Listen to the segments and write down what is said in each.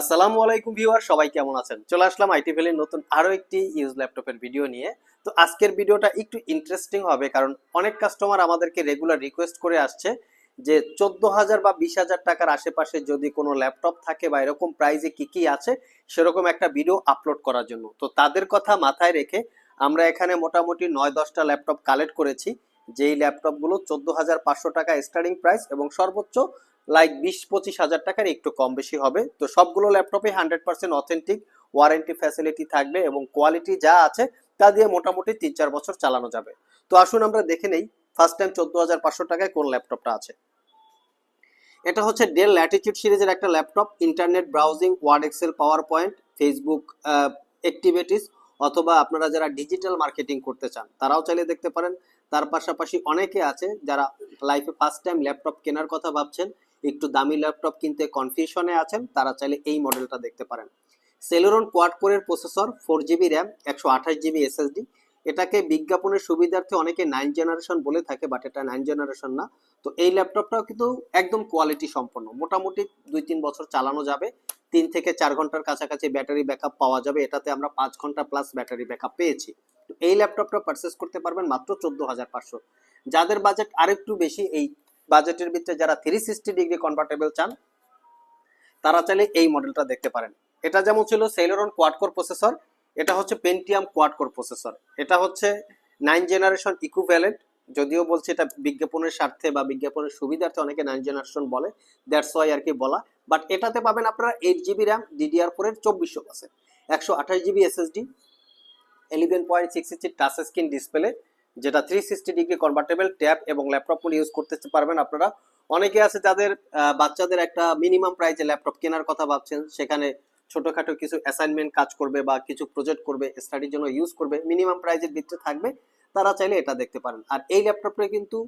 আসসালামু আলাইকুম ভিউয়ার, সবাই কেমন আছেন? চলে আসলাম আইটি ভ্যালির নতুন আরো একটি ইউজ ল্যাপটপের ভিডিও নিয়ে। তো আজকের ভিডিওটা একটু ইন্টারেস্টিং হবে, কারণ অনেক কাস্টমার আমাদেরকে রেগুলার রিকোয়েস্ট করে আসছে যে 14,000 বা 20,000 টাকার আশেপাশে যদি কোনো ল্যাপটপ থাকে বা এরকম প্রাইসে কি কি আছে সেরকম একটা ভিডিও আপলোড করার জন্য। তো তাদের কথা মাথায় রেখে আমরা এখানে মোটামুটি 9-10টা ল্যাপটপ কালেক্ট করেছি, যেই ল্যাপটপগুলো 14,500 টাকা স্টার্টিং প্রাইস এবং সর্বোচ্চ 20-25 হাজার টাকার একটু কম বেশি হবে। তো সবগুলো ল্যাপটপে 100% অথেন্টিক ওয়ারেন্টি ফ্যাসিলিটি থাকবে এবং কোয়ালিটি যা আছে তা দিয়ে মোটামুটি 3-4 বছর চালানো যাবে। তো আসুন আমরা দেখে নেই ফার্স্ট টাইম 14,500 টাকায় কোন ল্যাপটপটা আছে। এটা হচ্ছে ডেল ল্যাটিটিউড সিরিজের একটা laptop. Internet browsing, Word, Excel, PowerPoint, Facebook activities, অথবা আপনারা যারা ডিজিটাল মার্কেটিং করতে চান তারাও চাইলে দেখতে পারেন। তার পাশাপাশি অনেকে আছে যারা লাইফে ফার্স্ট টাইম ল্যাপটপ কেনার কথা ভাবছেন, একটু দামি ল্যাপটপ কিনতে কনফিউশনে আছেন, তারা চাইলে এই মডেলটা দেখতে পারেন। সেলেরন কোয়াড কোরের processor, 4 GB RAM, 128 GB SSD. এটাকে বিজ্ঞাপনের সুবিধার্থে অনেকে 9 জেনারেশন বলে থাকে, বাট এটা 9 জেনারেশন না। তো এই ল্যাপটপটাও কিন্তু একদম কোয়ালিটি সম্পন্ন, মোটামুটি 2-3 বছর চালানো যাবে। 3 থেকে 4 ঘন্টার কাছাকাছি ব্যাটারি ব্যাকআপ পাওয়া যাবে, এটাতে আমরা 5 ঘন্টা প্লাস ব্যাটারি ব্যাকআপ পেয়েছি। তো এই ল্যাপটপটা পারচেস করতে পারবেন মাত্র 14,500। যাদের বাজেট আরেকটু বেশি, এই বাজেটের ভিতরে যারা 360 ডিগ্রি কনভার্টেবল চান তারা চাইলে এই মডেলটা দেখতে পারেন। এটা যেমন ছিল সেলেরন কোয়াড কোর প্রসেসর, এটা হচ্ছে পেন্টিয়াম কোয়াড কোর প্রসেসর। এটা হচ্ছে 9 জেনারেশন ইকুইভ্যালেন্ট, যদিও বলছে এটা বিজ্ঞাপনের স্বার্থে বা বিজ্ঞাপনের সুবিধার্থে অনেকে 9 জেনারেশন বলে, দ্যাটস ওয়াই আর কি বলা। বাট এটাতে পাবেন আপনারা 8 জিবি র্যাম, DDR4 এর 2400%, 128 জিবি এসএসডি, 11.6 ইঞ্চি টাচ স্ক্রিন ডিসপ্লে, যেটা 360 ডিগ্রি কনভার্টেবল ট্যাব এবং ল্যাপটপ ইউজ করতে পারবেন আপনারা। অনেকে আছে যাদের বাচ্চাদের একটা মিনিমাম প্রাইসে ল্যাপটপ কেনার কথা ভাবছেন, সেখানে ছোটখাটো কিছু অ্যাসাইনমেন্ট কাজ করবে বা কিছু প্রজেক্ট করবে, স্টাডির জন্য ইউজ করবে, মিনিমাম প্রাইসের ভিতরে থাকবে, তারা চাইলে এটা দেখতে পারেন। আর এই ল্যাপটপটা কিন্তু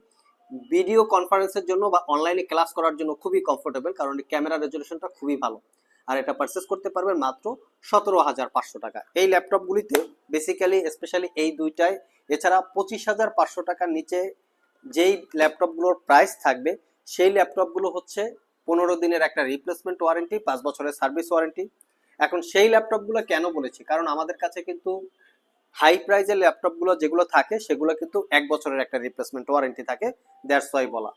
ভিডিও কনফারেন্সের জন্য বা অনলাইনে ক্লাস করার জন্য খুবই কমফোর্টেবল, কারণ ক্যামেরা রেজলিউশনটা খুবই ভালো। আর এটা পারচেস করতে পারবেন মাত্র 17,500 টাকা। এই ল্যাপটপগুলিতে বেসিক্যালি স্পেশালি এই দুইটায়, এছাড়া 25,500 টাকার নিচে যেই ল্যাপটপগুলোর প্রাইস থাকবে সেই ল্যাপটপগুলো হচ্ছে 15 দিনের একটা রিপ্লেসমেন্ট ওয়ারেন্টি, 5 বছরের সার্ভিস ওয়ারেন্টি। এখন সেই ল্যাপটপগুলো কেন বলেছি, কারণ আমাদের কাছে কিন্তু হাই প্রাইজের ল্যাপটপগুলো যেগুলো থাকে সেগুলো কিন্তু 1 বছরের একটা রিপ্লেসমেন্ট ওয়ারেন্টি থাকে, দ্যাটস ওয়াই বলা।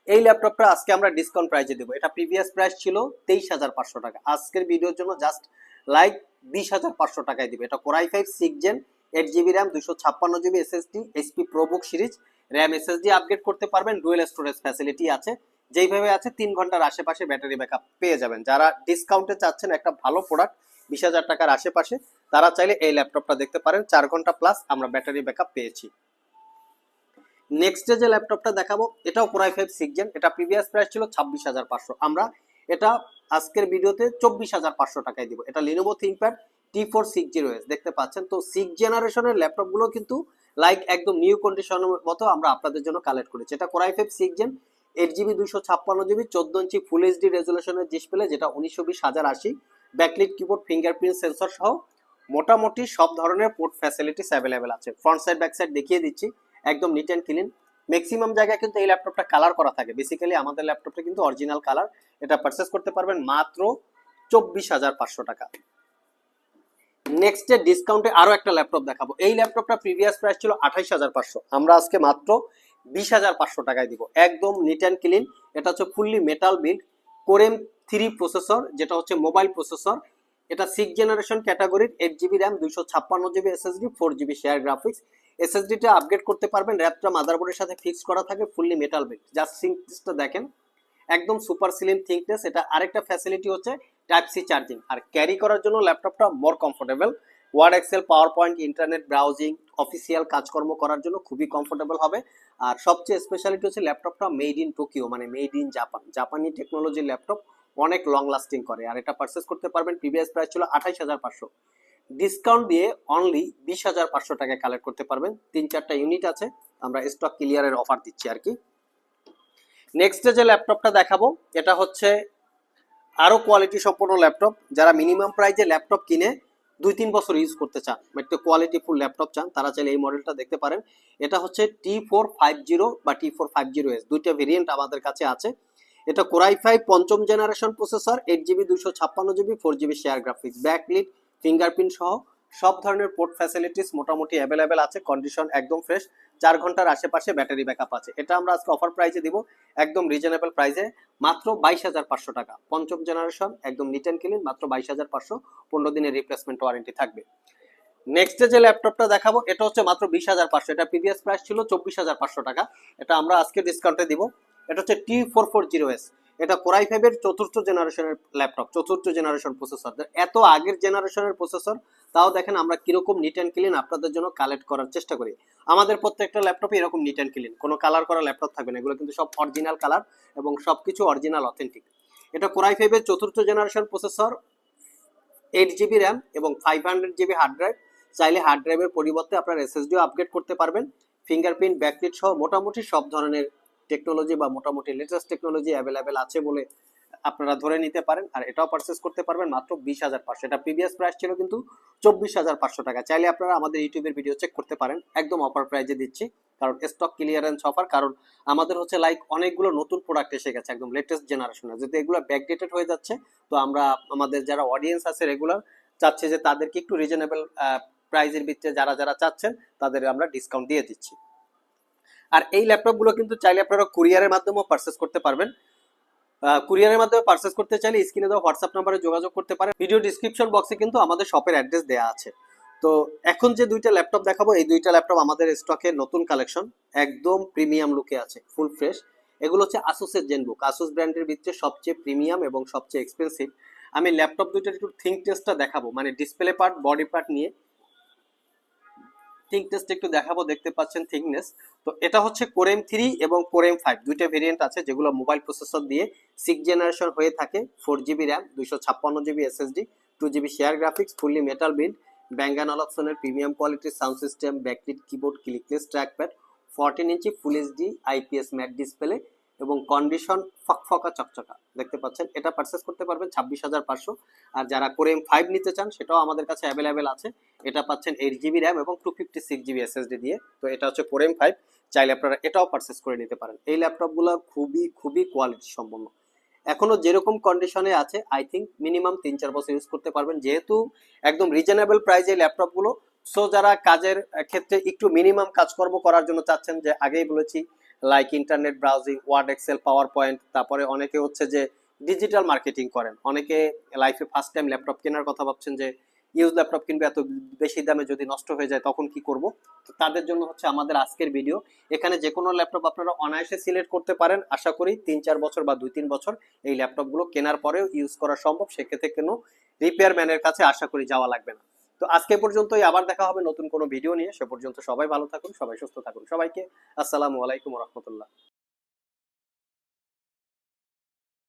এই ল্যাপটপটা আজকে আমরা ডিসকাউন্ট প্রাইসে দেবো। এটা প্রিভিয়াস প্রাইস ছিল 23,500 টাকা, আজকের ভিডিওর জন্য জাস্ট লাইক 20,500 টাকায় দিবে। এটা core i 5 6 gen, 8 GB RAM, 256 GB SSD, HP ProBook series, RAM SSD upgrade করতে পারবেন, ডুয়েল স্টোরেজ ফ্যাসিলিটি আছে। যেইভাবে আছে 3 ঘন্টার আশেপাশে ব্যাটারি ব্যাকআপ পেয়ে যাবেন। যারা ডিসকাউন্টে চাচ্ছেন একটা ভালো প্রোডাক্ট 20,000 টাকার আশেপাশে, তারা চাইলে এই ল্যাপটপটা দেখতে পারেন। 4 ঘন্টা প্লাস আমরা ব্যাটারি ব্যাকআপ পেয়েছি। নেক্সট যে ল্যাপটপটা দেখাবো এটাও কোরাই 5 6 জেন, এটা প্রিভিয়াস প্রাইস ছিল 26,500, আমরা এটা আজকের ভিডিওতে 24,500 টাকায় দিব। এটা লিনোভো থিংকপ্যাড T460S দেখতে পাচ্ছেন। তো 6 জেনারেশনের ল্যাপটপগুলো কিন্তু লাইক একদম নিউ কন্ডিশনের মতো আমরা আপনাদের জন্য কালেক্ট করেছি। এটা core i 5 6 gen, 8 GB, 256 GB, 14 inch full HD রেজলিউশনের display, যেটা 1920x1080, backlit keyboard, fingerprint sensor সহ মোটামুটি সব ধরনের পোর্ট ফ্যাসিলিটিস অ্যাভেলেবেল আছে। ফ্রন্ট সাইড ব্যাক সাইড দেখিয়ে দিচ্ছি, একদম নিট অ্যান্ড ক্লিন। ম্যাক্সিমাম জায়গায় কিন্তু এই ল্যাপটপটা কালার করা থাকে, বেসিক্যালি আমাদের ল্যাপটপটা কিন্তু অরিজিনাল কালার। এটা পারচেস করতে পারবেন মাত্র 24,500 টাকা। নেক্সট ডিসকাউন্টে আরো একটা ল্যাপটপ দেখাবো। এই ল্যাপটপটা প্রিভিয়াস প্রাইস ছিল 28,500, আমরা আজকে মাত্র 20,500 টাকায় দিব, একদম নিট অ্যান্ড ক্লিন। এটা হচ্ছে fully metal build, core m 3 processor, যেটা হচ্ছে মোবাইল প্রসেসর। এটা 6 জেনারেশন ক্যাটাগরির, 8 GB RAM, 256 GB SSD, 4 GB share graphics. এসএসডিটা আপগ্রেড করতে পারবেন, র্যাপটা মাদারবোর্ডের সাথে ফিক্স করা থাকে, ফুললি মেটাল বিল্ড। জাস্ট থিকনেসটা দেখেন, একদম সুপার স্লিম থিকনেস। এটা আরেকটা ফ্যাসিলিটি হচ্ছে টাইপ সি চার্জিং, আর ক্যারি করার জন্য ল্যাপটপটা more comfortable. Word, Excel, PowerPoint, internet browsing, official কাজকর্ম করার জন্য খুবই কমফোর্টেবল হবে। আর সবচেয়ে স্পেশালিটি হচ্ছে ল্যাপটপটা মেড ইন টোকিও, মানে মেড ইন জাপান, জাপানি টেকনোলজির ল্যাপটপ, অনেক লং লাস্টিং করে। আর এটা পারচেস করতে পারবেন, প্রিভিয়াস প্রাইস ছিল 28,500, ডিসকাউন্ট দিয়ে অনলি 20,500 টাকায় কালেক্ট করতে পারবেন। 3-4টা ইউনিট আছে, আমরা স্টক ক্লিয়ারের অফার দিচ্ছি আর কি। নেক্সট যে ল্যাপটপটা দেখাবো এটা হচ্ছে আরো কোয়ালিটি সম্পন্ন ল্যাপটপ। যারা মিনিমাম প্রাইসে ল্যাপটপ কিনে 2-3 বছর ইউজ করতে চান, একটু কোয়ালিটি ফুল ল্যাপটপ চান, তারা চাইলে এই মডেলটা দেখতে পারেন। এটা হচ্ছে T450 বা T450S, দুইটা ভেরিয়েন্ট আমাদের কাছে আছে। এটা কোরাই 5 পঞ্চম generation processor, 8GB 256GB 4GB share graphics, backlit, fingerprint সহ সব ধরনের পোর্ট ফ্যাসিলিটিস মোটামুটি অ্যাভেলেবেল আছে। কন্ডিশন একদম ফ্রেশ, 4 ঘন্টার আশেপাশে ব্যাটারি ব্যাকআপ আছে। এটা আমরা আজকে অফার প্রাইসে দিব, একদম রিজনেবল প্রাইসে, মাত্র 22,500 টাকা। পঞ্চম জেনারেশন, একদম নিট অ্যান্ড ক্লিন, মাত্র 22,500, 15 দিনের রিপ্লেসমেন্ট ওয়ারেন্টি থাকবে। নেক্সট যে ল্যাপটপটা দেখাবো এটা হচ্ছে মাত্র 20,500, এটা প্রিভিয়াস প্রাইস ছিল 24,500 টাকা, এটা আমরা আজকে ডিসকাউন্টে দিব। এটা হচ্ছে T440S, এটা কোরাই 5 এর চতুর্থ জেনারেশনের ল্যাপটপ, চতুর্থ জেনারেশন প্রসেসর। এত আগের জেনারেশনের প্রসেসর, তাও দেখেন আমরা কিরকম নিট অ্যান্ড ক্লিন আপনাদের জন্য কালেক্ট করার চেষ্টা করি। আমাদের প্রত্যেকটা ল্যাপটপে এরকম নিট অ্যান্ড ক্লিন, কোনো কালার করা ল্যাপটপ থাকবে না, এগুলো কিন্তু সব অরিজিনাল কালার এবং সবকিছু অরিজিনাল অথেন্টিক। এটা কোরাই 5 এর চতুর্থ জেনারেশন প্রসেসর, 8GB র্যাম এবং 500GB হার্ড ড্রাইভ। চাইলে হার্ড ড্রাইভের পরিবর্তে আপনার এসএসডিও আপগ্রেড করতে পারবেন। ফিঙ্গারপ্রিন্ট, ব্যাকলিট সহ মোটামুটি সব ধরনের টেকনোলজি বা মোটামুটি লেটেস্ট টেকনোলজি অ্যাভেলেবেল আছে বলে আপনারা ধরে নিতে পারেন। আর এটাও পারচেস করতে পারবেন মাত্র 20,500, এটা প্রিভিয়াস প্রাইস ছিল কিন্তু 24,500 টাকা। চাইলে আপনারা আমাদের ইউটিউবের ভিডিও চেক করতে পারেন, একদম অফার প্রাইজে দিচ্ছি, কারণ স্টক ক্লিয়ারেন্স অফার। কারণ আমাদের হচ্ছে লাইক অনেকগুলো নতুন প্রোডাক্ট এসে গেছে একদম লেটেস্ট জেনারেশনে, যদি এগুলো ব্যাকডেটেড হয়ে যাচ্ছে, তো আমরা আমাদের যারা অডিয়েন্স আছে রেগুলার চাচ্ছে যে তাদেরকে একটু রিজনেবল প্রাইজের ভিত্তিতে যারা যারা চাচ্ছেন তাদের আমরা ডিসকাউন্ট দিয়ে দিচ্ছি। আর এই ল্যাপটপগুলো কিন্তু চাইলে আপনারা কুরিয়ারের মাধ্যমেও পারচেস করতে পারবেন। কুরিয়ারের মাধ্যমে পারচেস করতে চাইলে স্ক্রিনে দেওয়া হোয়াটসঅ্যাপ নাম্বারে যোগাযোগ করতে পারেন। ভিডিও ডিসক্রিপশন বক্সে কিন্তু আমাদের শপের অ্যাড্রেস দেওয়া আছে। তো এখন যে দুইটা ল্যাপটপ দেখাবো, এই দুইটা ল্যাপটপ আমাদের স্টকের নতুন কালেকশন, একদম প্রিমিয়াম লুকে আছে, ফুল ফ্রেশ। এগুলো হচ্ছে আসুসের জেনবুক, আসুস ব্র্যান্ডের ভিতরে সবচেয়ে প্রিমিয়াম এবং সবচেয়ে এক্সপেন্সিভ। আমি ল্যাপটপ দুইটার একটু থিঙ্ক টেস্টটা দেখাবো, মানে ডিসপ্লে পার্ট, বডি পার্ট নিয়ে থিঙ্ক টেস্ট একটু দেখাবো। দেখতে পাচ্ছেন থিকনেস। তো এটা হচ্ছে কোর M3 এবং কোর M5 দুইটা ভেরিয়েন্ট আছে, যেগুলো মোবাইল প্রসেসর দিয়ে 6 জেনারেশন হয়ে থাকে। 4GB RAM, 256GB SSD, 2GB share graphics, fully metal build, Bang and অলপশনের প্রিমিয়াম কোয়ালিটির sound system, backlit keyboard, clickless trackpad, 14 inch full HD IPS matte display এবং condition ফকফকা চকচকা। দেখতে পাচ্ছেন, এটা পারচেস করতে পারবেন 26,500। আর যারা কোর M5 নিতে চান সেটাও আমাদের কাছে অ্যাভেলেবেল আছে, এটা পাচ্ছেন 8GB র্যাম এবং 256GB SSD দিয়ে। তো এটা হচ্ছে কোর M5, চাইলে আপনারা এটাও পারচেস করে নিতে পারেন। এই ল্যাপটপগুলো খুবই খুবই কোয়ালিটি সম্পন্ন, এখনো যেরকম কন্ডিশনে আছে আই থিঙ্ক মিনিমাম 3-4 বছর ইউজ করতে পারবেন, যেহেতু একদম রিজনেবল প্রাইসে ল্যাপটপগুলো। সো যারা কাজের ক্ষেত্রে একটু মিনিমাম কাজকর্ম করার জন্য চাচ্ছেন, যে আগেই বলেছি like internet browsing, Word, Excel, PowerPoint, তারপরে অনেকে হচ্ছে যে ডিজিটাল মার্কেটিং করেন, অনেকে লাইফে ফার্স্ট টাইম ল্যাপটপ কেনার কথা ভাবছেন যে ইউজ ল্যাপটপ কিনবে, এত বেশি দামে যদি নষ্ট হয়ে যায় তখন কি করব। তো তাদের জন্য হচ্ছে আমাদের আজকের ভিডিও। এখানে যে কোনো ল্যাপটপ আপনারা অনায়াসে সিলেক্ট করতে পারেন। আশা করি 3-4 বছর বা 2-3 বছর এই ল্যাপটপগুলো কেনার পরেও ইউজ করা সম্ভব, সেক্ষেত্রে কোনো রিপেয়ার ম্যানের কাছে আশা করি যাওয়া লাগবে না। তো আজকে পর্যন্তই, আবার দেখা হবে নতুন কোনো ভিডিও নিয়ে। সে পর্যন্ত সবাই ভালো থাকুন, সবাই সুস্থ থাকুন। সবাইকে আসসালামু আলাইকুম ওয়া রাহমাতুল্লাহ।